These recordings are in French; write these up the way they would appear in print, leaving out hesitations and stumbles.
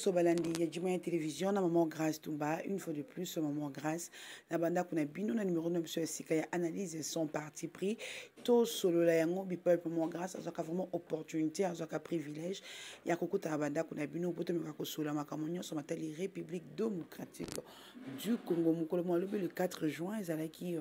Nyonso balandi ya Jimoya Télévision na maman Grâce Tumba une fois de plus maman Grâce na banda kuna bino na numéro 9 sur sika ya analyse son parti pris to solo la yango bi peuple maman Grâce azaka vraiment opportunité azaka privilège ya kokuta banda kuna bino poto meka ko sola makamonyo so matali République démocratique du Congo mukolo mo le 4 juin ezalaki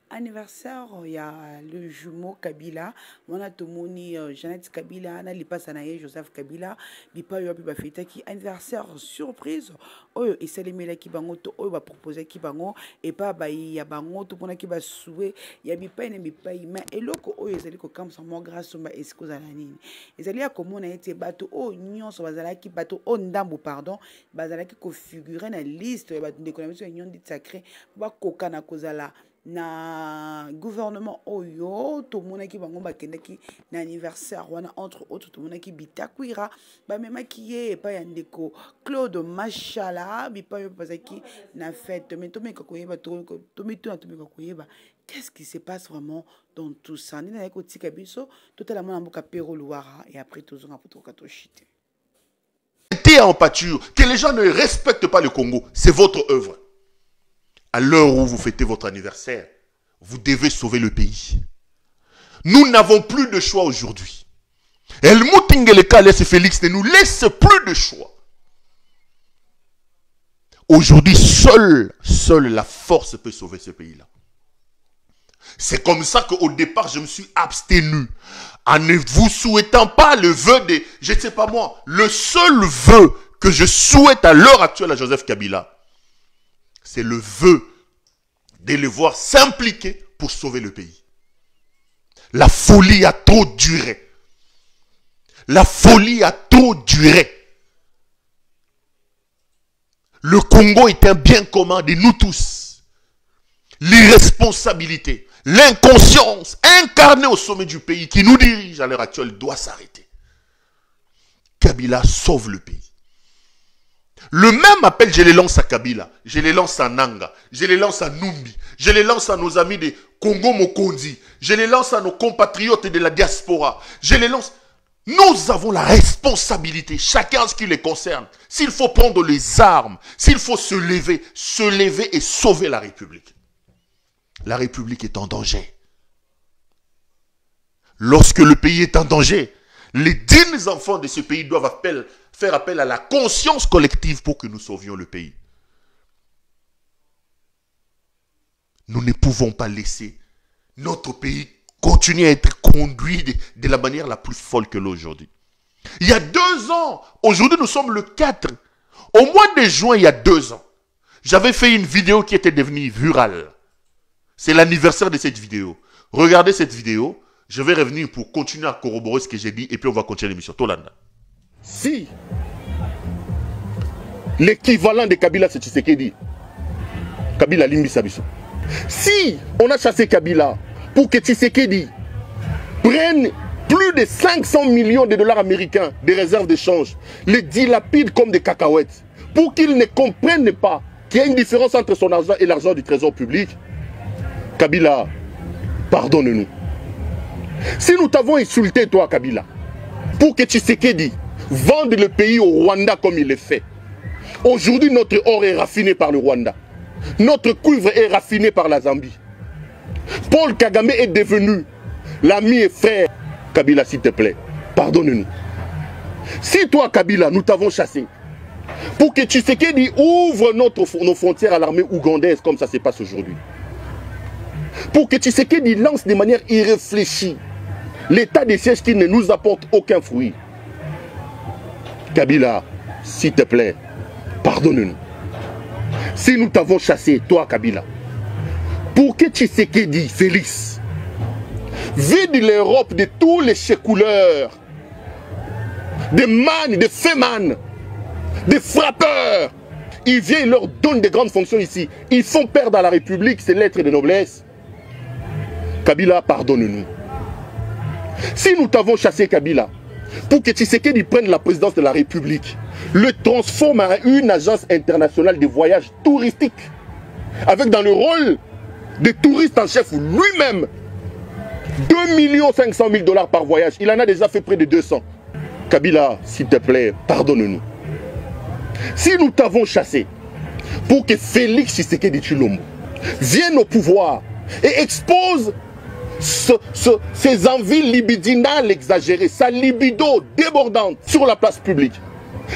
anniversaire ya le jumeau Kabila mona tomoni Jeannette Kabila na lipasa na ye Joseph Kabila bipa yo bi ba feta ki anniversaire surprise oyo esalemela ki bango to oyo ba proposer ki bango et pas ba ya bango to pona ki ba soué ya bipa ene bipa ma eloko oyo ezali ko kamsa mo grâce mba esikoza na nini ezali ya komona ete bato o nyonso bazala ki bato o ndambo pardon bazala ki ko figurer na liste ya bato ndeko na biso nyon dit sacré ba koka na kozala na gouvernement oyo to monaki bango bakendaki na anniversaire wana entre autres to monaki Bitakwira ba memaki ye pa ya ndeko Claude Machala bipa yo pasaki na fête mais to meka koyeba to mituna to meka koyeba qu'est-ce qui se passe vraiment dans tout ça ndina ko tika biso totalement na mboka Pero Luara et après tout zonga poto kato chite en pâture que les gens ne respectent pas le Congo, c'est votre œuvre. À l'heure où vous fêtez votre anniversaire, vous devez sauver le pays. Nous n'avons plus de choix aujourd'hui. Helmut Ngeleka laisse Félix ne nous laisse plus de choix. Aujourd'hui, seule la force peut sauver ce pays-là. C'est comme ça qu'au départ, je me suis abstenu en ne vous souhaitant pas le vœu de, je ne sais pas moi, le seul vœu que je souhaite à l'heure actuelle à Joseph Kabila, c'est le vœu de le voir s'impliquer pour sauver le pays. La folie a trop duré. La folie a trop duré. Le Congo est un bien commun de nous tous. L'irresponsabilité, l'inconscience incarnée au sommet du pays qui nous dirige à l'heure actuelle doit s'arrêter. Kabila sauve le pays. Le même appel, je les lance à Kabila, je les lance à Nanga, je les lance à Numbi, je les lance à nos amis de Congo Mokondi, je les lance à nos compatriotes de la diaspora, je les lance. Nous avons la responsabilité, chacun ce qui les concerne. S'il faut prendre les armes, s'il faut se lever et sauver la République. La République est en danger. Lorsque le pays est en danger, les dignes enfants de ce pays doivent faire appel à la conscience collective pour que nous sauvions le pays. Nous ne pouvons pas laisser notre pays continuer à être conduit de la manière la plus folle que l'aujourd'hui. Il y a 2 ans, aujourd'hui nous sommes le 4. Au mois de juin, il y a 2 ans, j'avais fait une vidéo qui était devenue virale. C'est l'anniversaire de cette vidéo. Regardez cette vidéo. Je vais revenir pour continuer à corroborer ce que j'ai dit et puis on va continuer l'émission. Tolanda. Si l'équivalent de Kabila, c'est Tshisekedi, Kabila Limbi Sabiso. Si on a chassé Kabila pour que Tshisekedi prenne plus de 500 millions de dollars américains de réserves d'échange, les dilapide comme des cacahuètes, pour qu'ils ne comprennent pas qu'il y a une différence entre son argent et l'argent du trésor public, Kabila, pardonne-nous. Si nous t'avons insulté, toi, Kabila, pour que Tshisekedi vende le pays au Rwanda comme il le fait, aujourd'hui, notre or est raffiné par le Rwanda. Notre cuivre est raffiné par la Zambie. Paul Kagame est devenu l'ami et frère. Kabila, s'il te plaît, pardonne-nous. Si toi, Kabila, nous t'avons chassé, pour que Tshisekedi ouvre nos frontières à l'armée ougandaise, comme ça se passe aujourd'hui, pour que Tshisekedi lance de manière irréfléchie l'état de siège qui ne nous apporte aucun fruit. Kabila, s'il te plaît, pardonne-nous. Si nous t'avons chassé, toi Kabila, pour que Tshisekedi, Félix, vide l'Europe de tous les couleurs, des man, des féman, des frappeurs, il vient, il leur donne des grandes fonctions ici. Ils font perdre à la République ses lettres de noblesse. Kabila, pardonne-nous. Si nous t'avons chassé Kabila, pour que Tshisekedi prenne la présidence de la République, le transforme en une agence internationale de voyage touristique, avec dans le rôle de touriste en chef lui-même, 2 500 000 $ par voyage. Il en a déjà fait près de 200. Kabila, s'il te plaît, pardonne-nous. Si nous t'avons chassé pour que Félix Tshisekedi Tshilombo vienne au pouvoir et expose ses envies libidinales exagérées, sa libido débordante sur la place publique.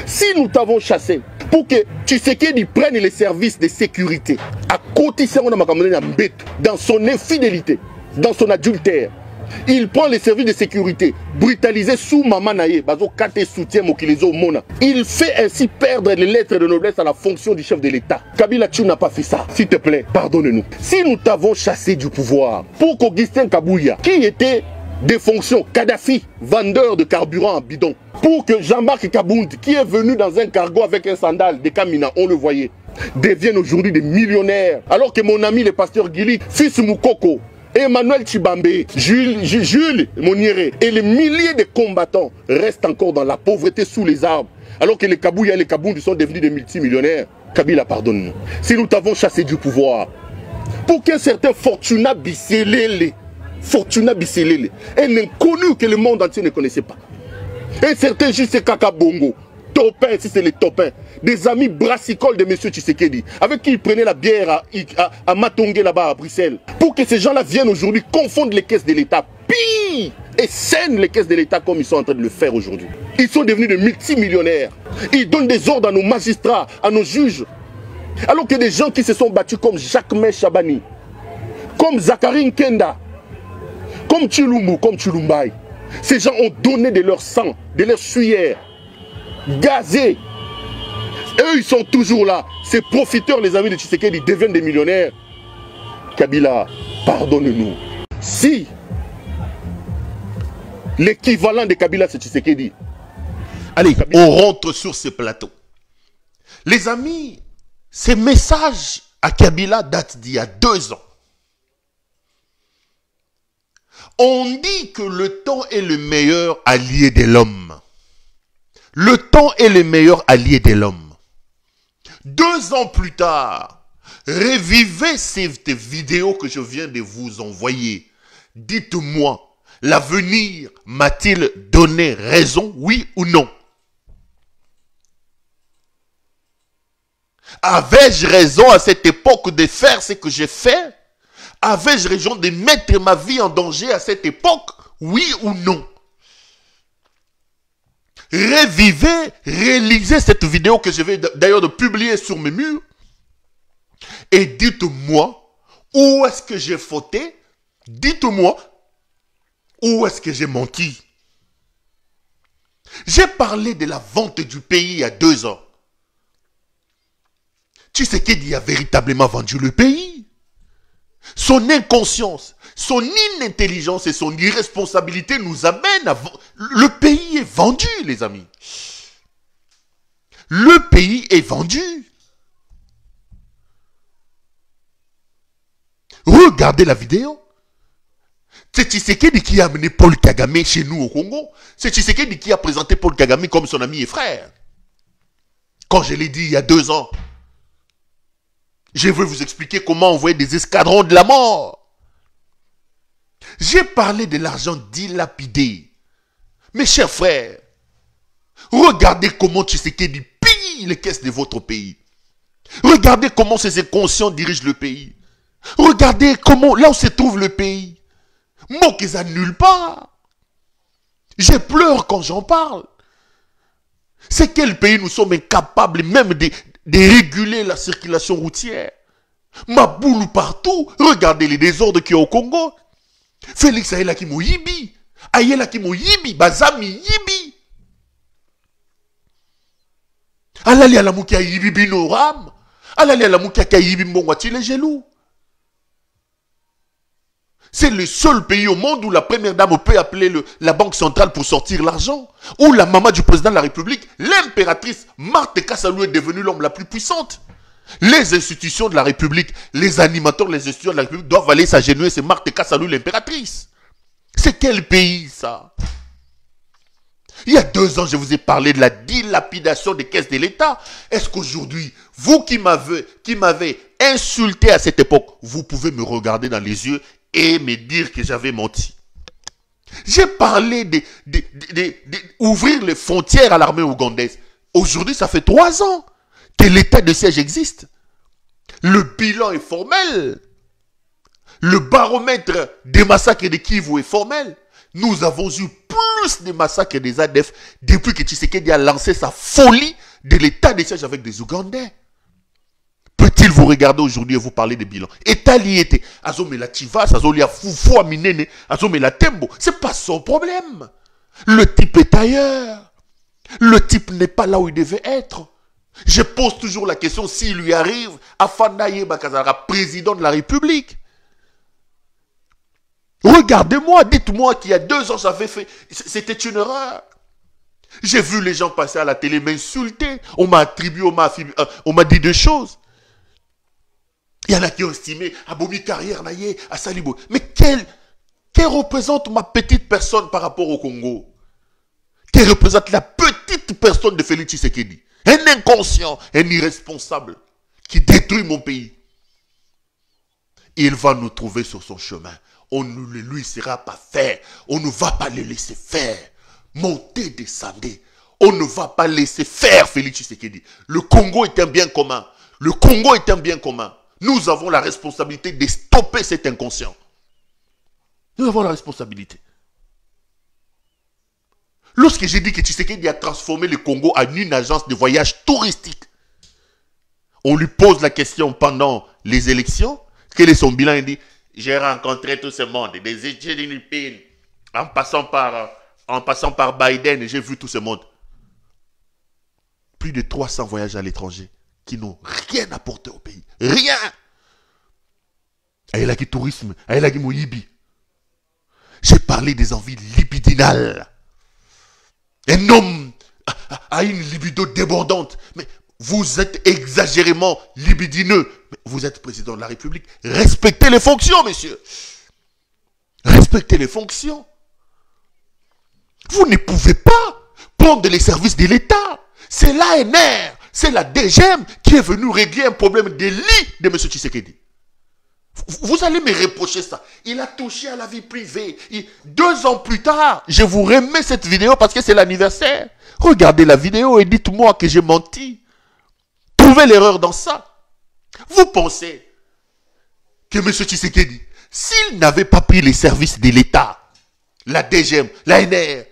Si nous t'avons chassé pour que Tshisekedi prenne les services de sécurité à côté dans son infidélité, dans son adultère, il prend les services de sécurité, brutalisé sous Maman Naye, il fait ainsi perdre les lettres de noblesse à la fonction du chef de l'État. Kabila, tu n'as pas fait ça. S'il te plaît, pardonne-nous. Si nous t'avons chassé du pouvoir pour qu'Augustin Kabouya, qui était des fonctions, Kadhafi, vendeur de carburant en bidon, pour que Jean-Marc Kabound, qui est venu dans un cargo avec un sandal de Kamina, on le voyait, deviennent aujourd'hui des millionnaires, alors que mon ami le pasteur Gili, fils Moukoko, Emmanuel Chibambe, Jules Monieré et les milliers de combattants restent encore dans la pauvreté sous les arbres, alors que les Kabouya et les Kabound sont devenus des multimillionnaires. Kabila, pardonne-nous. Si nous t'avons chassé du pouvoir, pour qu'un certain Fortuna Bisselele, un inconnu que le monde entier ne connaissait pas, un certain J.C. Kaka Bongo, Topin, si c'est les Topins, des amis brassicoles de M. Tshisekedi, avec qui il prenait la bière à Matongé là-bas à Bruxelles, pour que ces gens-là viennent aujourd'hui confondre les caisses de l'État, pire, et scènent les caisses de l'État comme ils sont en train de le faire aujourd'hui. Ils sont devenus des multimillionnaires. Ils donnent des ordres à nos magistrats, à nos juges, alors que des gens qui se sont battus comme Jacques-Mé Chabani, comme Zachary Nkenda, comme Tshilumbu, comme Tshilumbai, ces gens ont donné de leur sang, de leur sueur, gazés. Eux, ils sont toujours là. Ces profiteurs, les amis de Tshisekedi, deviennent des millionnaires. Kabila, pardonne-nous. Si l'équivalent de Kabila, c'est Tshisekedi. Allez, on rentre sur ce plateau. Les amis, ces messages à Kabila datent d'il y a 2 ans. On dit que le temps est le meilleur allié de l'homme. Le temps est le meilleur allié de l'homme. 2 ans plus tard, revivez cette vidéo que je viens de vous envoyer. Dites-moi, l'avenir m'a-t-il donné raison, oui ou non? Avais-je raison à cette époque de faire ce que j'ai fait? Avais-je raison de mettre ma vie en danger à cette époque? Oui ou non? Revivez, réalisez cette vidéo que je vais d'ailleurs de publier sur mes murs. Et dites-moi, où est-ce que j'ai fauté? Dites-moi, où est-ce que j'ai menti? J'ai parlé de la vente du pays il y a 2 ans. Tshisekedi a véritablement vendu le pays. Son inconscience, son inintelligence et son irresponsabilité nous amènent à... Le pays est vendu, les amis. Le pays est vendu. Regardez la vidéo. C'est Tshisekedi qui a amené Paul Kagame chez nous au Congo. C'est Tshisekedi qui a présenté Paul Kagame comme son ami et frère. Quand je l'ai dit il y a 2 ans, je vais vous expliquer comment envoyer des escadrons de la mort. J'ai parlé de l'argent dilapidé. Mes chers frères, regardez comment Tshisekedi pille les caisses de votre pays. Regardez comment ces inconscients dirigent le pays. Regardez comment, là où se trouve le pays, moquez-en nulle part. Je pleure quand j'en parle. C'est quel pays nous sommes incapables même de réguler la circulation routière. Ma boule partout. Regardez les désordres qu'il y a au Congo. Félix Ayela qui m'a yibi. Ayela qui m'a yibi. Bazami yibi. Alali alamuki a yibi binoram. Alali alamuki a yibi mbongwati les gelou. C'est le seul pays au monde où la première dame peut appeler la banque centrale pour sortir l'argent. Où la maman du président de la République, l'impératrice Marthe Kassalou est devenue l'homme la plus puissante. Les institutions de la République, les animateurs, les institutions de la République doivent aller s'agenouiller. C'est Marthe Kassalou l'impératrice. C'est quel pays ça? Il y a 2 ans, je vous ai parlé de la dilapidation des caisses de l'État. Est-ce qu'aujourd'hui, vous qui m'avez insulté à cette époque, vous pouvez me regarder dans les yeux et me dire que j'avais menti? J'ai parlé d'ouvrir les frontières à l'armée ougandaise. Aujourd'hui, ça fait 3 ans. que l'état de siège existe. Le bilan est formel. Le baromètre des massacres de Kivu est formel. Nous avons eu plus de massacres des ADF depuis que Tshisekedi a lancé sa folie de l'état de siège avec des Ougandais. Peut-il vous regarder aujourd'hui et vous parler des bilans? État lié, Azomela Chivas, Azolia Foufou, Aminene, Azomela Tembo. C'est pas son problème. Le type est ailleurs. Le type n'est pas là où il devait être. Je pose toujours la question s'il lui arrive à Fandaye Bakazara, président de la République. Regardez-moi, dites-moi qu'il y a 2 ans, j'avais fait. C'était une erreur. J'ai vu les gens passer à la télé m'insulter. On m'a attribué, on m'a dit 2 choses. Il y en a qui ont estimé Abomi carrière naïe à Salibo. Mais quelle représente ma petite personne par rapport au Congo? Quelle représente la petite personne de Félix Tshisekedi? Un inconscient, un irresponsable qui détruit mon pays. Il va nous trouver sur son chemin. On ne le laissera pas faire. On ne va pas le laisser faire. Montez, descendez. On ne va pas laisser faire Félix Tshisekedi. Le Congo est un bien commun. Le Congo est un bien commun. Nous avons la responsabilité de stopper cet inconscient. Nous avons la responsabilité. Lorsque j'ai dit que Tshisekedi a transformé le Congo en une agence de voyage touristique, on lui pose la question pendant les élections, quel est son bilan? Il dit, j'ai rencontré tout ce monde, des États-Unis, en passant par Biden, j'ai vu tout ce monde. Plus de 300 voyages à l'étranger qui n'ont rien apporté au pays. Rien. Aïlaki tourisme, Aïlaki Moyibi. J'ai parlé des envies libidinales. Un homme a une libido débordante. Mais vous êtes exagérément libidineux. Mais vous êtes président de la République. Respectez les fonctions, messieurs. Respectez les fonctions. Vous ne pouvez pas prendre les services de l'État. C'est l'ANR, c'est la DGM qui est venue régler un problème de lit de M. Tshisekedi. Vous allez me reprocher ça. Il a touché à la vie privée. 2 ans plus tard, je vous remets cette vidéo parce que c'est l'anniversaire. Regardez la vidéo et dites-moi que j'ai menti. Trouvez l'erreur dans ça. Vous pensez que M. Tshisekedi, s'il n'avait pas pris les services de l'État, la DGM, l'ANR,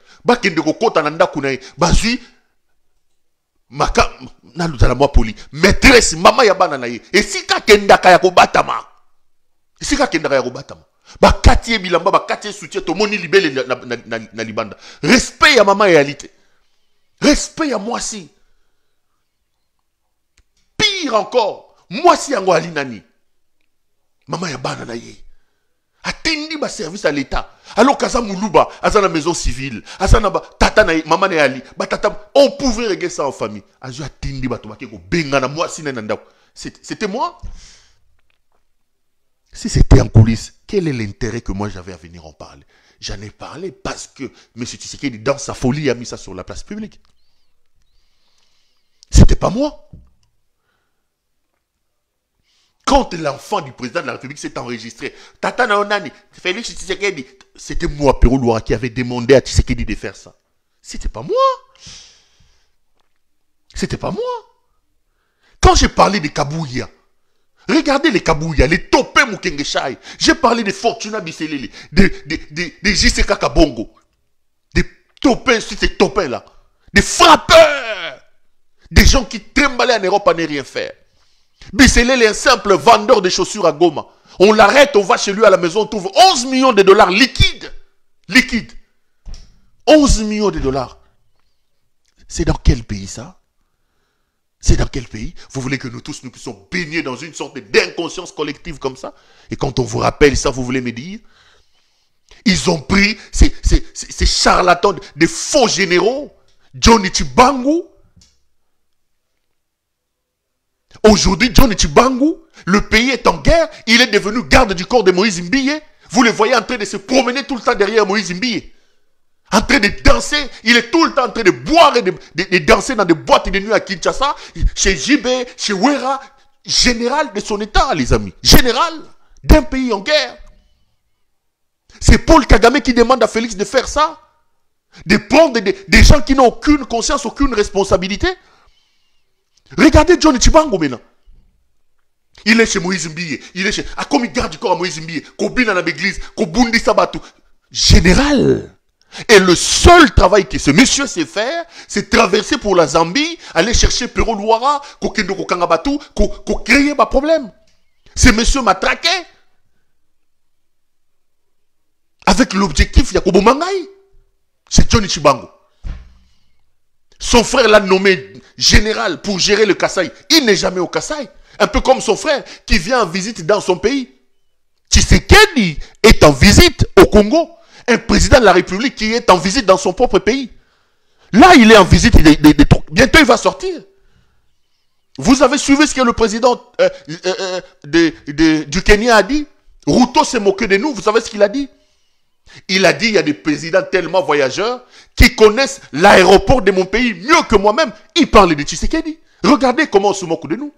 maîtresse, maman yabana na ye, et si ka kendaka ya kobatama. Si ka kendaka ya kobatama. Ba katie bilamba, ba katie soutien, to moni libele na libanda. Respect ya maman réalité. Respect ya moi si. Pire encore, moi si yango alinani. Maman yabana na ye. Attendi ba service à l'État. Alors kaza muluba, aza na maison civile, aza na ba tata na maman na ali, ba tata on pouvait régler ça en famille. Azu attendi ba tomake ko benga na moi si na ndako. C'était moi. Si c'était en coulisses, quel est l'intérêt que moi j'avais à venir en parler? J'en ai parlé parce que M. Tshisekedi dans sa folie a mis ça sur la place publique. C'était pas moi. Quand l'enfant du président de la République s'est enregistré, Tata Naonani, Félix Tshisekedi, c'était moi, Pérou Loura, qui avait demandé à Tshisekedi de faire ça. C'était pas moi. C'était pas moi. Quand j'ai parlé des Kabouya, regardez les Kabouya, les Topé Mukengeshai, j'ai parlé des Fortuna Bisselele, des JCK Kabongo, des Topé, ces Topé là, des frappeurs, des gens qui tremblaient en Europe à ne rien faire. Bisselel est un simple vendeur de chaussures à Goma. On l'arrête, on va chez lui à la maison, on trouve 11 millions de dollars liquides. Liquides. 11 millions de dollars. C'est dans quel pays ça? C'est dans quel pays? Vous voulez que nous tous nous puissions baigner dans une sorte d'inconscience collective comme ça? Et quand on vous rappelle ça, vous voulez me dire? Ils ont pris ces charlatans, des faux généraux, Johnny Chibangu. Aujourd'hui, Johnny Chibangu, le pays est en guerre, il est devenu garde du corps de Moïse Mbiye. Vous le voyez en train de se promener tout le temps derrière Moïse Mbiye. En train de danser, il est tout le temps en train de boire et de danser dans des boîtes de nuit à Kinshasa, chez JB, chez Wera, général de son état, les amis. Général d'un pays en guerre. C'est Paul Kagame qui demande à Félix de faire ça. De prendre des gens qui n'ont aucune conscience, aucune responsabilité. Regardez Johnny Chibango maintenant. Il est chez Moïse Mbiye. Il est chez... A comme il garde du corps à Moïse Mbiye. Kobina dans l'église. Kobundi Sabatou. Général. Et le seul travail que ce monsieur sait faire, c'est traverser pour la Zambie, aller chercher Pero Luara, Kokendo Kokangabatu, créer un problème. Ce monsieur m'a traqué. Avec l'objectif, il y a Kobo Mangaï. C'est Johnny Chibango. Son frère l'a nommé général pour gérer le Kasaï. Il n'est jamais au Kasaï. Un peu comme son frère qui vient en visite dans son pays. Tshisekedi est en visite au Congo. Un président de la République qui est en visite dans son propre pays. Là, il est en visite. Bientôt, il va sortir. Vous avez suivi ce que le président du Kenya a dit. Ruto s'est moqué de nous. Vous savez ce qu'il a dit? Il a dit, il y a des présidents tellement voyageurs qui connaissent l'aéroport de mon pays mieux que moi-même. Il parle de Tshisekedi. Regardez comment on se moque de nous.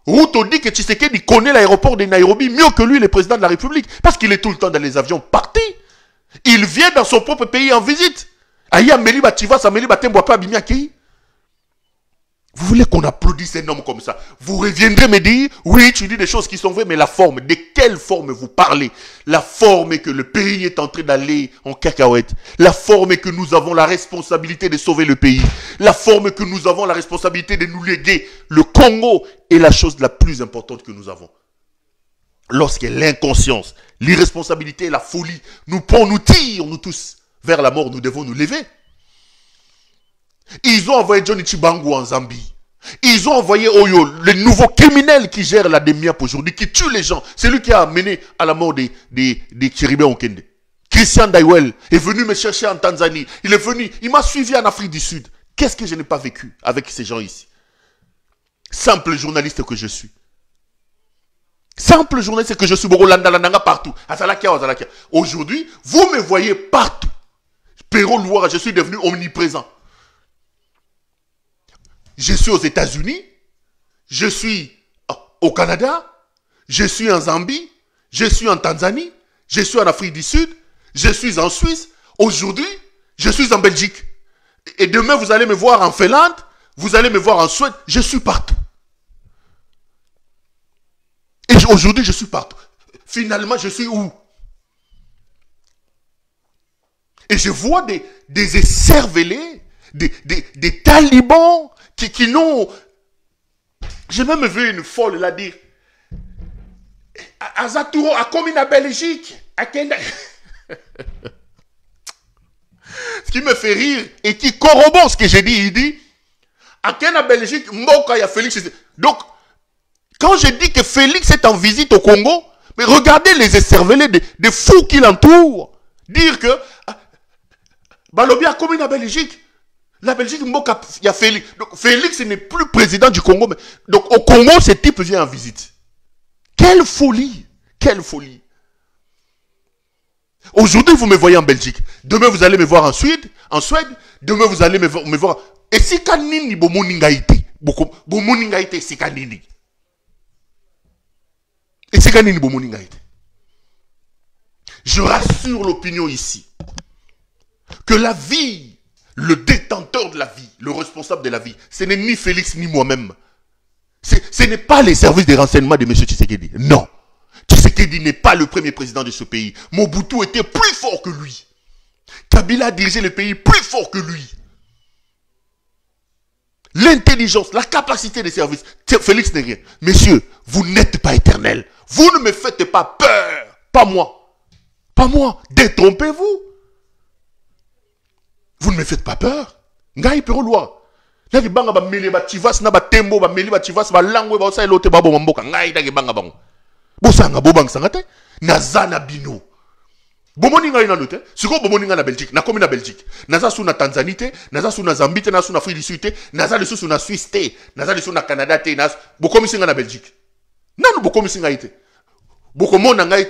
Ruto dit que Tshisekedi connaît l'aéroport de Nairobi mieux que lui, le président de la République. Parce qu'il est tout le temps dans les avions partis. Il vient dans son propre pays en visite. Aya Meliba Tivas, Meliba Temboapa Bimiaki. Vous voulez qu'on applaudisse un homme comme ça? Vous reviendrez me dire, oui, tu dis des choses qui sont vraies, mais la forme, de quelle forme vous parlez? La forme est que le pays est en train d'aller en cacahuète. La forme est que nous avons la responsabilité de sauver le pays. La forme est que nous avons la responsabilité de nous léguer. Le Congo est la chose la plus importante que nous avons. Lorsque l'inconscience, l'irresponsabilité et la folie nous tirent, nous tous, vers la mort, nous devons nous lever. Ils ont envoyé Johnny Chibango en Zambie. Ils ont envoyé Oyo, le nouveau criminel qui gère la DEMIAP aujourd'hui, qui tue les gens. C'est lui qui a amené à la mort des Chiribé Okende. Christian Daiwel est venu me chercher en Tanzanie. Il est venu, il m'a suivi en Afrique du Sud. Qu'est-ce que je n'ai pas vécu avec ces gens ici? Simple journaliste que je suis. Simple journaliste que je suis. Partout. Aujourd'hui, vous me voyez partout. Pero Luara, je suis devenu omniprésent. Je suis aux États-Unis, je suis au Canada, je suis en Zambie, je suis en Tanzanie, je suis en Afrique du Sud, je suis en Suisse. Aujourd'hui, je suis en Belgique. Et demain, vous allez me voir en Finlande, vous allez me voir en Suède. Je suis partout. Et aujourd'hui, je suis partout. Finalement, je suis où? Et je vois des écervelés, des talibans qui n'ont... J'ai même vu une folle là dire à Zatouro, à comme en Belgique, à quel... Ce qui me fait rire et qui corrobore ce que j'ai dit, il dit à quel en Belgique, Mboka, il y a Félix. Donc, quand je dis que Félix est en visite au Congo, mais regardez les écervelés des fous qui l'entourent. Dire que Balobia comme en Belgique. La Belgique, il y a Félix. Donc, Félix n'est plus président du Congo. Mais... Donc, au Congo, ce type vient en visite. Quelle folie! Quelle folie! Aujourd'hui, vous me voyez en Belgique. Demain, vous allez me voir en Suède. Demain, vous allez me voir. Et si kanini bomoningaïté. Bomoningaïté, si kanini. Et si kanini bomoningaïté. Je rassure l'opinion ici. Que la vie, le détenteur de la vie, le responsable de la vie, ce n'est ni Félix ni moi-même. Ce n'est pas les services de renseignement de M. Tshisekedi. Non. Tshisekedi n'est pas le premier président de ce pays. Mobutu était plus fort que lui. Kabila a dirigé le pays plus fort que lui. L'intelligence, la capacité des services. Félix n'est rien. Messieurs, vous n'êtes pas éternels. Vous ne me faites pas peur. Pas moi. Pas moi. Détrompez-vous. Vous ne me faites pas peur. Ngai Pero Luara. Nagi banga ba mele ba tivas na ba tembo ba mele ba tivas ba langwe ba sa elote ba bo mboka ngai nagi banga bango. Bosanga bo bang sangate nazana bino. Bomoni ngai na lote. Siko bomoni ngai na Belgique. Na komi na Belgique. Naza su na Tanzanie te, naza su na Zambie te, naza su na Afrique du Sud te, naza le su na Suisse te, naza le su na Canada te, naza bokomi singa na Belgique. Nanu bokomi singa ite. Bokomona ngai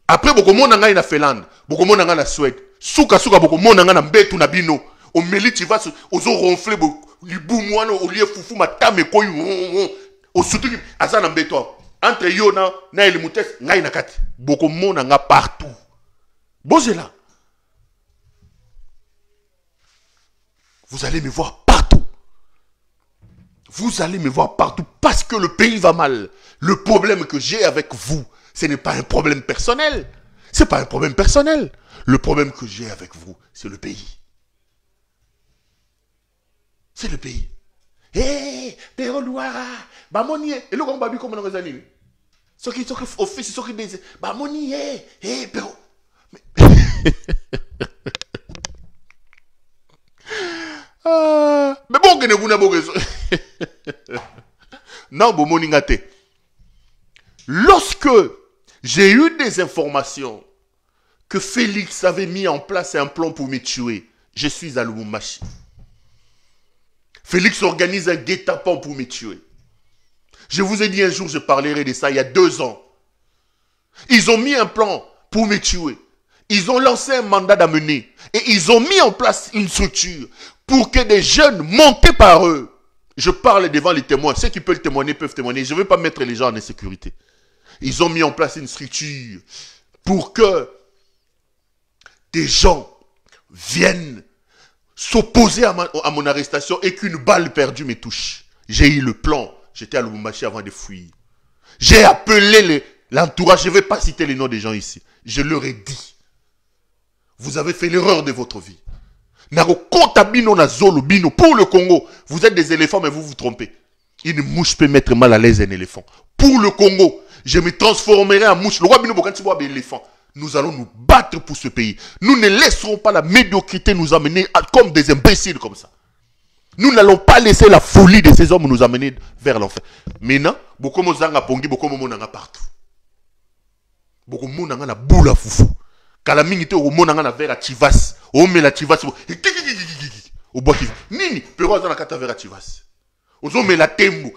après bokomona ngai na Finlande, bokomona ngai na Suède. Souka bokomona ngai na mbetu na bino. Au meli tu vas ozo ronfler libu mwana au lieu fufu matame koyi au surtout asa na mbetu entre yo na elimutes ngai na kati bokomona nga partout. Bozela. Vous allez me voir partout. Vous allez me voir partout parce que le pays va mal. Le problème que j'ai avec vous, ce n'est pas un problème personnel. Ce n'est pas un problème personnel. Le problème que j'ai avec vous, c'est le pays. C'est le pays. Hé, Pero Louara, bah moni, et le grand babi comme on a dit. Ce qui office, ce qui dit, bah moni, hé, Pero. Mais bon, que ne vous n'avez pas. Non, bon, moni ngate. Lorsque j'ai eu des informations que Félix avait mis en place un plan pour me tuer, je suis à Lubumbashi. Félix organise un guet-apens pour me tuer. Je vous ai dit un jour, je parlerai de ça, il y a 2 ans. Ils ont mis un plan pour me tuer. Ils ont lancé un mandat d'amener. Et ils ont mis en place une structure pour que des jeunes montés par eux. Je parle devant les témoins. Ceux qui peuvent témoigner peuvent témoigner. Je ne veux pas mettre les gens en insécurité. Ils ont mis en place une structure pour que des gens viennent s'opposer à mon arrestation et qu'une balle perdue me touche. J'ai eu le plan. J'étais à Lubumbashi avant de fuir. J'ai appelé l'entourage. Je ne vais pas citer les noms des gens ici. Je leur ai dit. Vous avez fait l'erreur de votre vie. Pour le Congo, vous êtes des éléphants, mais vous vous trompez. Une mouche peut mettre mal à l'aise un éléphant. Pour le Congo, je me transformerai en mouche. Le roi Bino Bokanti boit éléphant. Nous allons nous battre pour ce pays. Nous ne laisserons pas la médiocrité nous amener comme des imbéciles comme ça. Nous n'allons pas laisser la folie de ces hommes nous amener vers l'enfer. Maintenant, beaucoup de gens pongi, beaucoup de gens partout. Beaucoup de gens ont la boule à foufou. Quand la minute au monde a vers à Chivas, on met la Chivas au bois qui nini, pero dans la cata vers à Chivas. On met la tembo.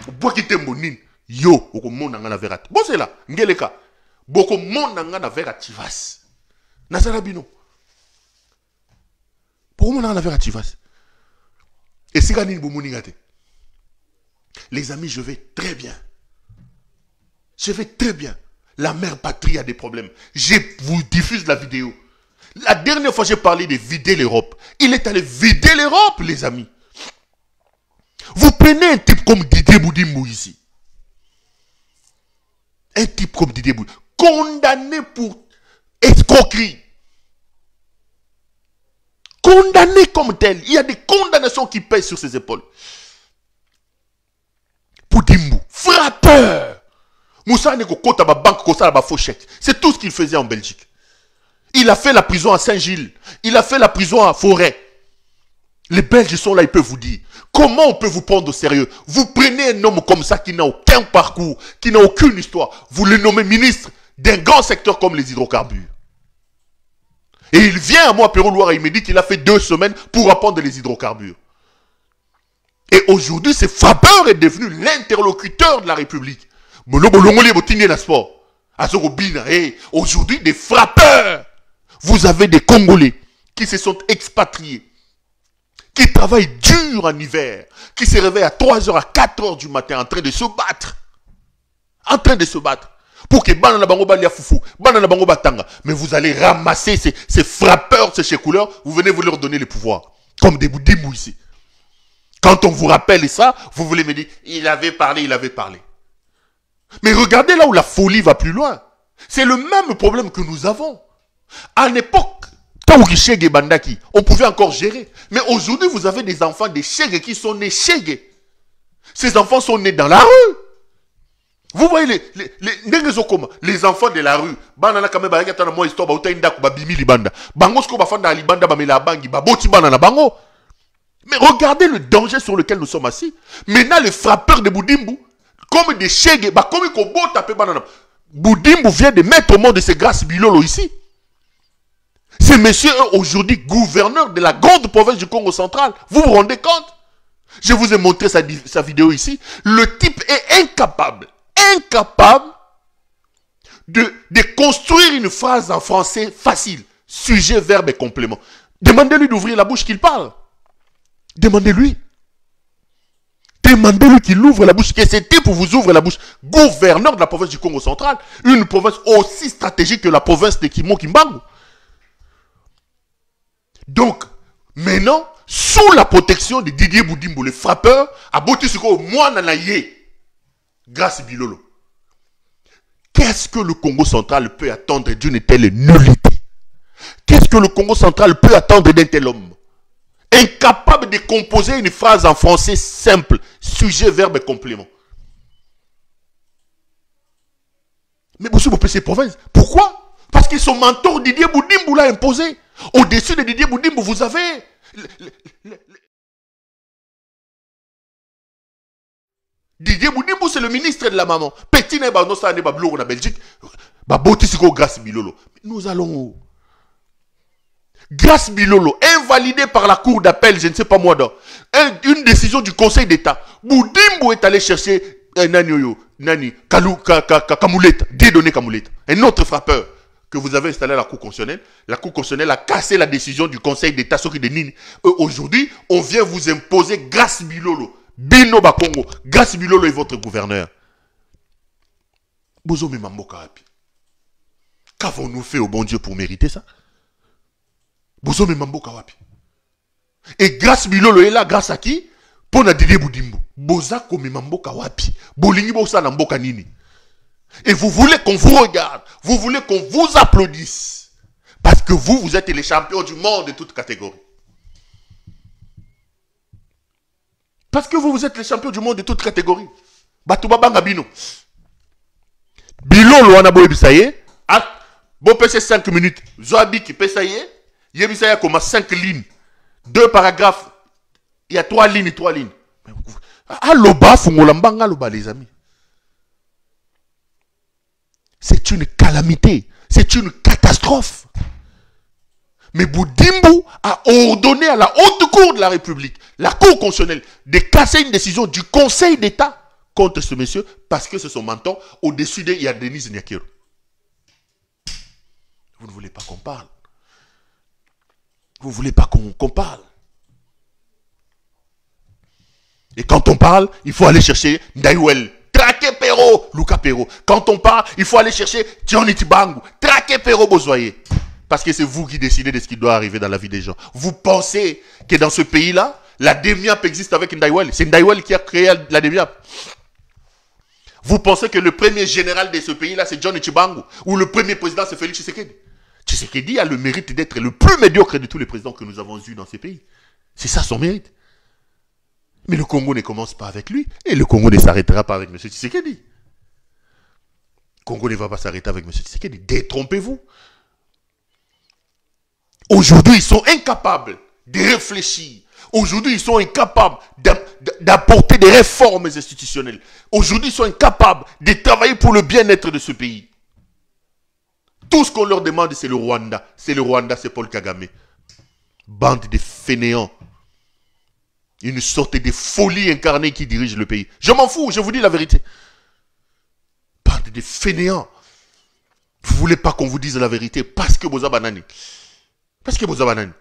Au bois qui tembo nini. Yo, au monde a vers à. Bon c'est là, ngeleka. Beaucoup de monde a vers à Chivas. Nazarabino. Pourquoi on a vers à Chivas? Et si gagne Boumounigate. Les amis, je vais très bien. Je vais très bien. La mère patrie a des problèmes. Je vous diffuse la vidéo. La dernière fois, j'ai parlé de vider l'Europe. Il est allé vider l'Europe, les amis. Vous prenez un type comme Didier Boudimou ici. Un type comme Didier Boudimou. Condamné pour escroquerie. Condamné comme tel. Il y a des condamnations qui pèsent sur ses épaules. Boudimou. Frappeur. Moussa n'est qu'au ba banque, qu'au ba faux chèque. C'est tout ce qu'il faisait en Belgique. Il a fait la prison à Saint-Gilles. Il a fait la prison à Forêt. Les Belges sont là, ils peuvent vous dire. Comment on peut vous prendre au sérieux? Vous prenez un homme comme ça qui n'a aucun parcours, qui n'a aucune histoire. Vous le nommez ministre d'un grand secteur comme les hydrocarbures. Et il vient à moi, Pero Louara, il me dit qu'il a fait 2 semaines pour apprendre les hydrocarbures. Et aujourd'hui, ce frappeur est devenu l'interlocuteur de la République. Aujourd'hui, des frappeurs. Vous avez des Congolais qui se sont expatriés, qui travaillent dur en hiver, qui se réveillent à 3h, à 4h du matin en train de se battre. En train de se battre. Pour que Banana Bango Balia Foufou, Banana Bango Batanga. Mais vous allez ramasser ces frappeurs, ces chécouleurs, vous venez vous leur donner le pouvoir. Comme des Boudimou ici. Quand on vous rappelle ça, vous voulez me dire, il avait parlé, il avait parlé. Mais regardez là où la folie va plus loin. C'est le même problème que nous avons. À l'époque, Taoukishege Bandaki, on pouvait encore gérer. Mais aujourd'hui, vous avez des enfants des Chege qui sont nés Chege. Ces enfants sont nés dans la rue. Vous voyez les enfants de la rue. Mais regardez le danger sur lequel nous sommes assis. Maintenant, les frappeurs de Boudimbu, comme des Chege, comme Boudimbu vient de mettre au monde de ces grâces Bilolo ici. Ces messieurs sont aujourd'hui gouverneurs de la grande province du Congo central. Vous vous rendez compte? Je vous ai montré sa vidéo ici. Le type est incapable de construire une phrase en français facile. Sujet, verbe et complément. Demandez-lui d'ouvrir la bouche qu'il parle. Demandez-lui. Demandez-lui qu'il ouvre la bouche. Que ce type vous ouvre la bouche. Gouverneur de la province du Congo central. Une province aussi stratégique que la province de Kimbangu. Donc, maintenant, sous la protection de Didier Boudimbo, le frappeur, à Botisiko, moi nanaye, grâce Bilolo. Qu'est-ce que le Congo central peut attendre d'une telle nullité? Qu'est-ce que le Congo central peut attendre d'un tel homme? Incapable de composer une phrase en français simple, sujet, verbe et complément. Mais vous savez, ces provinces. Pourquoi? Parce que son mentor Didier Boudimbo l'a imposé. Au-dessus de Didier Boudimbo, vous avez... Didier Boudimbo, c'est le ministre de la maman. Petit n'est pas en Belgique. Grâce Bilolo. Nous allons... Grâce Bilolo, invalidé par la cour d'appel, je ne sais pas moi, une décision du Conseil d'État. Boudimbo est allé chercher Kamouleta, Dieudonné Kamouleta, un autre frappeur que vous avez installé à la Cour constitutionnelle. La Cour constitutionnelle a cassé la décision du Conseil d'État. Aujourd'hui, on vient vous imposer Grâce Bilolo. Bino Bakongo, Grâce Bilolo est votre gouverneur. Bozomi Mamboka Rapi. Qu'avons-nous fait au bon Dieu pour mériter ça? Bozomi Mamboka Rapi. Et Grâce Bilolo est là, grâce à qui? Pour Didier Boudimbo. Bozako Mamboka Wapi. Bolingi Bosa Namboka Nini. Et vous voulez qu'on vous regarde, vous voulez qu'on vous applaudisse. Parce que vous êtes les champions du monde de toutes catégories. Parce que vous êtes les champions du monde de toutes catégories. Batubabanga Bino. Bilolo Anabo Ebisaye. Bon, c'est 5 minutes. Zoabi qui Pesaye. Yebisaye comme 5 lignes. 2 paragraphes. Il y a 3 lignes, 3 lignes. Aloba, Fungolambanga, Aloba, les amis. C'est une calamité. C'est une catastrophe. Mais Boudimbo a ordonné à la haute cour de la République, la cour constitutionnelle, de casser une décision du Conseil d'État contre ce monsieur parce que c'est son mentor. Au-dessus d'eux, il y a Denise Nyakiro. Vous ne voulez pas qu'on parle. Vous ne voulez pas qu'on parle. Et quand on parle, il faut aller chercher Ndaiwel. Traquer Perro, Luka Perro. Quand on parle, il faut aller chercher Johnny Tibangu. Traquer Perro Bozoye. Parce que c'est vous qui décidez de ce qui doit arriver dans la vie des gens. Vous pensez que dans ce pays-là, la DEMIAP existe avec Ndaiwel. C'est Ndaiwel qui a créé la DEMIAP. Vous pensez que le premier général de ce pays-là, c'est Johnny Tibangu. Ou le premier président, c'est Félix Tshisekedi. Tshisekedi a le mérite d'être le plus médiocre de tous les présidents que nous avons eus dans ces pays. C'est ça son mérite. Mais le Congo ne commence pas avec lui. Et le Congo ne s'arrêtera pas avec M. Tshisekedi. Le Congo ne va pas s'arrêter avec M. Tshisekedi. Détrompez-vous. Aujourd'hui, ils sont incapables de réfléchir. Aujourd'hui, ils sont incapables d'apporter des réformes institutionnelles. Aujourd'hui, ils sont incapables de travailler pour le bien-être de ce pays. Tout ce qu'on leur demande, c'est le Rwanda. C'est le Rwanda, c'est Paul Kagame. Bande de fainéants. Une sorte de folie incarnée qui dirige le pays. Je m'en fous, je vous dis la vérité. Bande de fainéants. Vous ne voulez pas qu'on vous dise la vérité parce que Boza Banani. Parce que Boza Banani.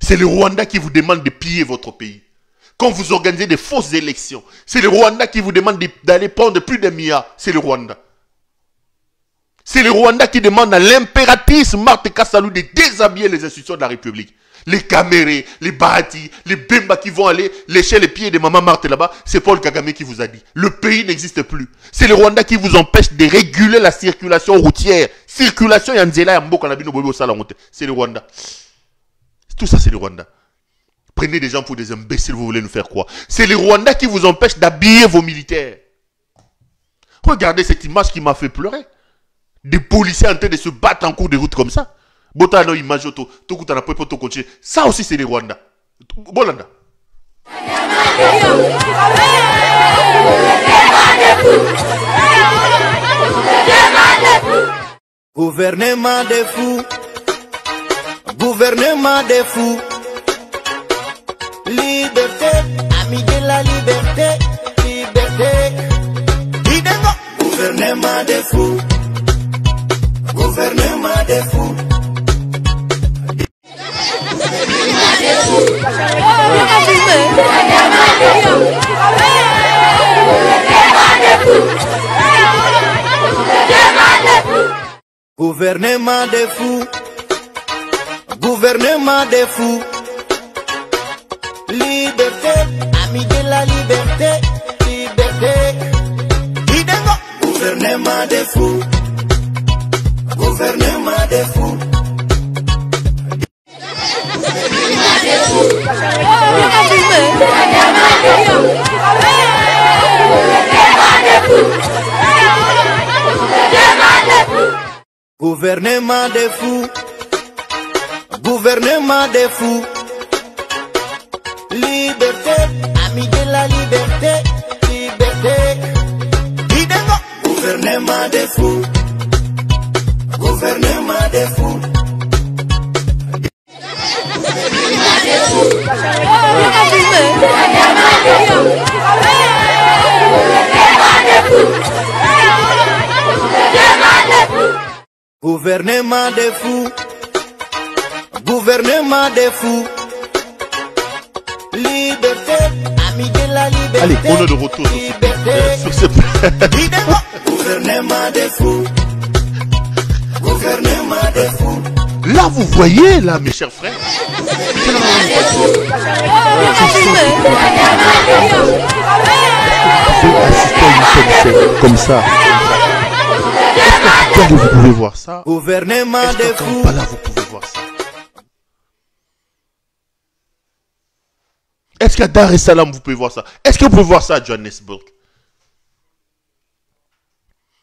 C'est le Rwanda qui vous demande de piller votre pays. Quand vous organisez des fausses élections, c'est le Rwanda qui vous demande d'aller prendre plus de milliards. C'est le Rwanda. C'est le Rwanda qui demande à l'impératrice Marthe Kassalou de déshabiller les institutions de la République. Les Camérés, les Bahati, les Bemba qui vont aller lécher les pieds de Maman Marthe là-bas, c'est Paul Kagame qui vous a dit. Le pays n'existe plus. C'est le Rwanda qui vous empêche de réguler la circulation routière. Circulation Yanzela Yambo Kanabino Bobo Salamonte. C'est le Rwanda. Tout ça, c'est le Rwanda. Prenez des gens pour des imbéciles, vous voulez nous faire quoi? C'est le Rwanda qui vous empêche d'habiller vos militaires. Regardez cette image qui m'a fait pleurer. Des policiers en train de se battre en cours de route comme ça. Botano image ça aussi c'est les Rwanda. Bolanda. Gouvernement des fous. Gouvernement des fous. Liberté, ami de la liberté. Liberté. Gouvernement des fous. Gouvernement des fous. Gouvernement des fous. Gouvernement des fous. Liberté, amis de la liberté. Liberté. Idengo. Gouvernement des fous. Gouvernement des fous. Gouvernement des fous. Gouvernement des fous. Liberté, amis de la liberté. Liberté. Idengo. Gouvernement des fous. Gouvernement des fous. Gouvernement des fous. Gouvernement des fous. Liberté, amis de la liberté. Allez, on est de retour sur ce Gouvernement des fous. Gouvernement des fous. Là, vous voyez, là, mes chers frères. Comme ça. Est-ce que vous pouvez voir ça? Gouvernement des fous. Là, vous pouvez voir ça. Est-ce qu'à Dar es Salaam, vous pouvez voir ça? Est-ce que vous pouvez voir ça à Johannesburg?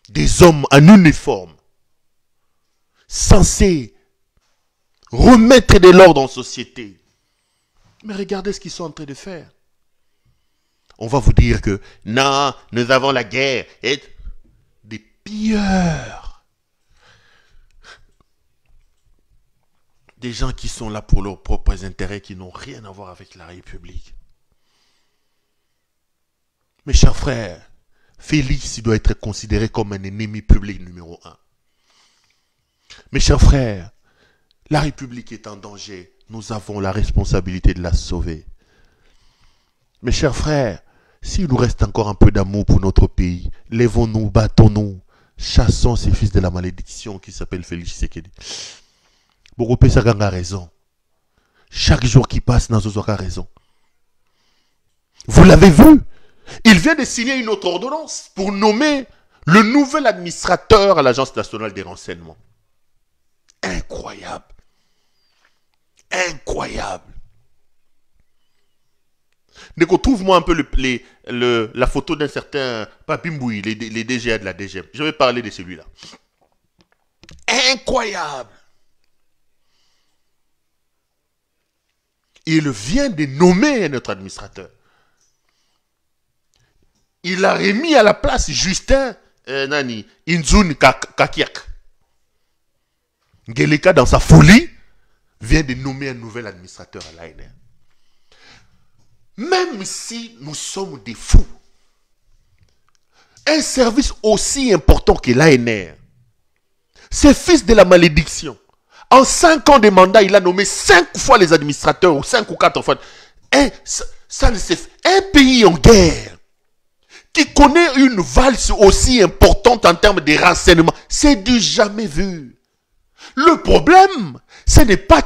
Des hommes en uniforme, censés remettre de l'ordre en société. Mais regardez ce qu'ils sont en train de faire. On va vous dire que non, nous avons la guerre. Et des pilleurs. Des gens qui sont là pour leurs propres intérêts, qui n'ont rien à voir avec la République. Mes chers frères, Félix doit être considéré comme un ennemi public numéro 1. Mes chers frères, la République est en danger. Nous avons la responsabilité de la sauver. Mes chers frères, s'il nous reste encore un peu d'amour pour notre pays, lèvons-nous, battons-nous, chassons ces fils de la malédiction qui s'appellent Félix Tshisekedi. Bokopé Saganga a raison. Chaque jour qui passe, Nazozoka a raison. Vous l'avez vu? Il vient de signer une autre ordonnance pour nommer le nouvel administrateur à l'Agence nationale des renseignements. Incroyable. Incroyable. Donc, trouve-moi un peu la photo d'un certain Papimboui, les DGA de la DGM. Je vais parler de celui-là. Incroyable. Il vient de nommer notre administrateur. Il a remis à la place Justin Inzun Kakiak. Ngeleka, dans sa folie, vient de nommer un nouvel administrateur à l'ANR. Même si nous sommes des fous, un service aussi important que l'ANR, c'est fils de la malédiction. En 5 ans de mandat, il a nommé 5 fois les administrateurs, ou 5 ou 4 fois. Un pays en guerre, qui connaît une valse aussi importante en termes de renseignements, c'est du jamais vu. Le problème, ce n'est pas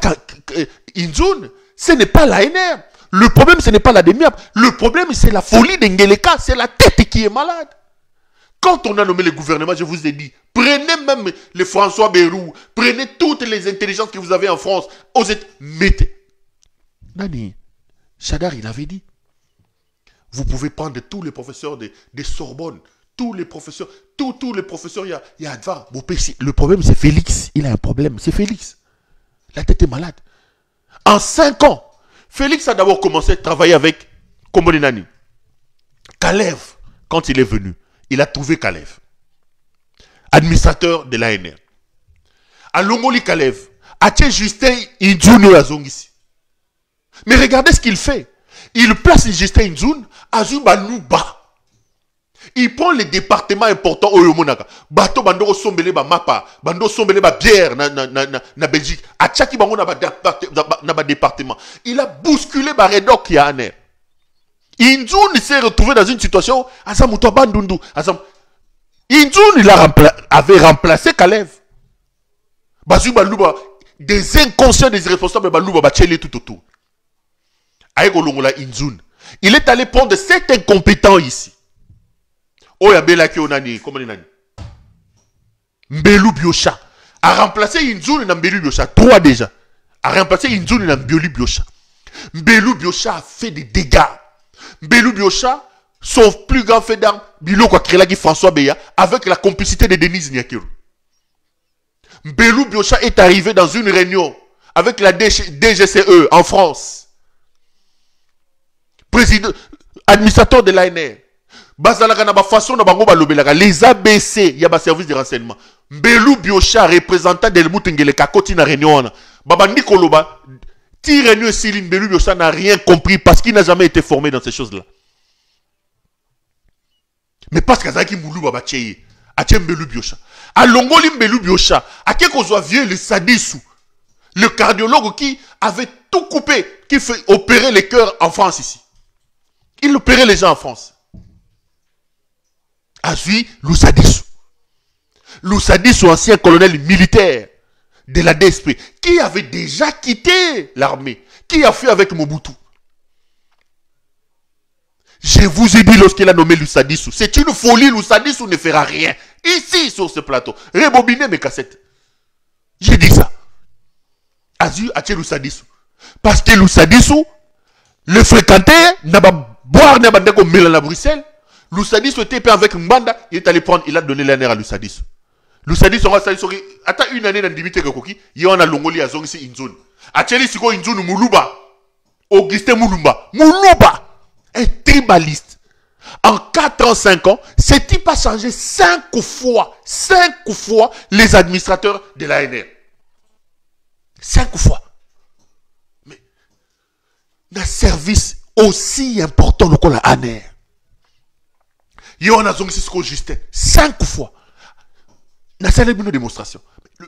Inzun, ce n'est pas l'ANR. Le problème, ce n'est pas la DEMIAP. Le problème, c'est la folie d'Ngeleka, c'est la tête qui est malade. Quand on a nommé le gouvernement, je vous ai dit, prenez même les François Bayrou, prenez toutes les intelligences que vous avez en France, mettez. Nani, Chadar, il avait dit, vous pouvez prendre tous les professeurs de Sorbonne, tous les professeurs, tous les professeurs, il y a Advar. Le problème, c'est Félix. Il a un problème, c'est Félix. La tête est malade. En 5 ans, Félix a d'abord commencé à travailler avec Kombolinani. Kalev, quand il est venu, il a trouvé Kalev, administrateur de l'ANR. À Longoli Kalev, Ache Justin Inzun Azongisi. Mais regardez ce qu'il fait. Il place Justin Inzun à Zubanouba. Il prend les départements importants au Yomonaka. Bato Bandoro Sombele ba Mapa, Bando Sombele ba Bière na Belgique. Achaki Bango na ba département. Il a bousculé ba Redok Yaner. Inzun s'est retrouvé dans une situation Asamuto Bandundu. Inzun avait remplacé Kalev. Bazui baluba des inconscients, des irresponsables baluba bachele tout autour. Aïko longola Inzun. Il est allé prendre cet incompétent ici. Oyabela ki onani, comment on dit? Mbelu Biocha. A remplacé Inzun et Mbelu Biocha. 3 déjà. A remplacé Inzun et Mbelu Biocha. Mbelu Biocha a fait des dégâts. Mbelu Biocha, son plus grand fait d'armes, Biloko Krelaki François Beya, avec la complicité de Denise Nyakiro. Mbelu Biocha est arrivé dans une réunion avec la DGCE en France. Président, administrateur de l'ANR. Bazalaka na ba façon na bango balobelaka les ABC, ya ba service de renseignement. Mbelu Biocha, représentant de Mutengele Kakoti na réunion. Babandi Koloba, ti réunion Siline Mbelu Biocha n'a rien compris parce qu'il n'a jamais été formé dans ces choses-là. Mais parce qu'Azaki Moulou Baba Tcheye, a Mbelu Biocha. A Longoli Mbelu Biocha, à qui qu'on soit vieux le Sadissou, le cardiologue qui avait tout coupé, qui fait opérer les cœurs en France ici. Il opérait les gens en France. Azui Lousadissou. Lousadissou, ancien colonel militaire de la DSP, qui avait déjà quitté l'armée, qui a fait avec Mobutu. Je vous ai dit lorsqu'il a nommé Lousadissou, c'est une folie, Lousadissou ne fera rien. Ici, sur ce plateau, rebobinez mes cassettes. J'ai dit ça. Azui a Lousadissou. Parce que Lousadissou, le fréquentait, n'a pas boire, n'a pas de à Bruxelles. Lousadissou était avec Mbanda, il est allé prendre, il a donné l'année à Lousadissou. Lousadissou, on va s'allier, attends une année dans Dimitri Koki, il y a un Longoli à Zong ici, Inzone. Acheli Siko Inzone Moulouba, Augustin Moulumba, Moulouba, un tribaliste. En 4 ans, 5 ans, ce type a changé 5 fois les administrateurs de l'ANR. 5 fois. Mais, un service aussi important que la ANR. Il y a un Cisco Justin. 5 fois. N'a pas une démonstration.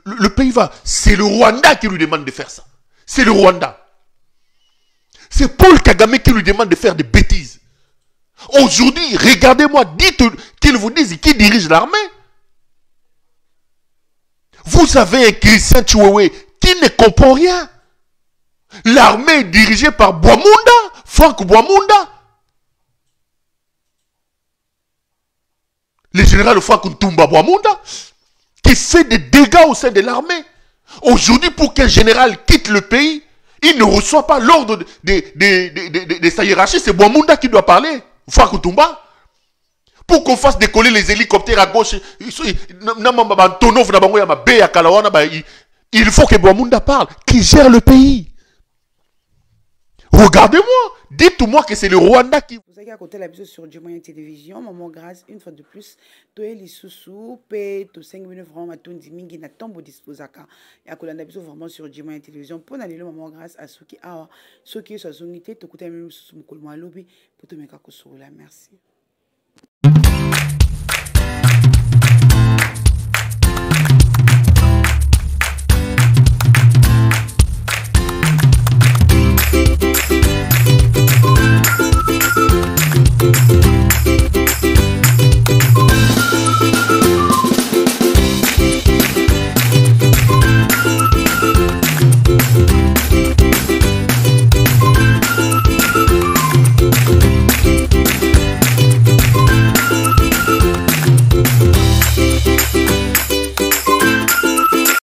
Le pays va. C'est le Rwanda qui lui demande de faire ça. C'est le Rwanda. C'est Paul Kagame qui lui demande de faire des bêtises. Aujourd'hui, regardez-moi, dites qu'il vous dise qui dirige l'armée. Vous avez un Christian Chiwewe qui ne comprend rien. L'armée est dirigée par Boamunda, Franck Boamunda. Le général Franck Ntumba Boamunda, qui fait des dégâts au sein de l'armée. Aujourd'hui, pour qu'un général quitte le pays, il ne reçoit pas l'ordre de sa hiérarchie. C'est Boamunda qui doit parler. Franck Ntumba. Pour qu'on fasse décoller les hélicoptères à gauche, il faut que Boamunda parle, qui gère le pays. Regardez-moi, dites-moi que c'est le Rwanda qui... Vous avez à côté la vidéo sur Djimoyen Télévision, maman grâce, une fois de plus, toi les sous-sous, paye, to 5 minutes vraiment, ma tonne mingi na tombe disposaka. Et à côté la vidéo vraiment sur Djimoyen Télévision, pour n'aller le maman grâce à ceux qui, soit unité, to coûte un minute sous mon colmo à lobby, pour te mettre à cause sur la merci.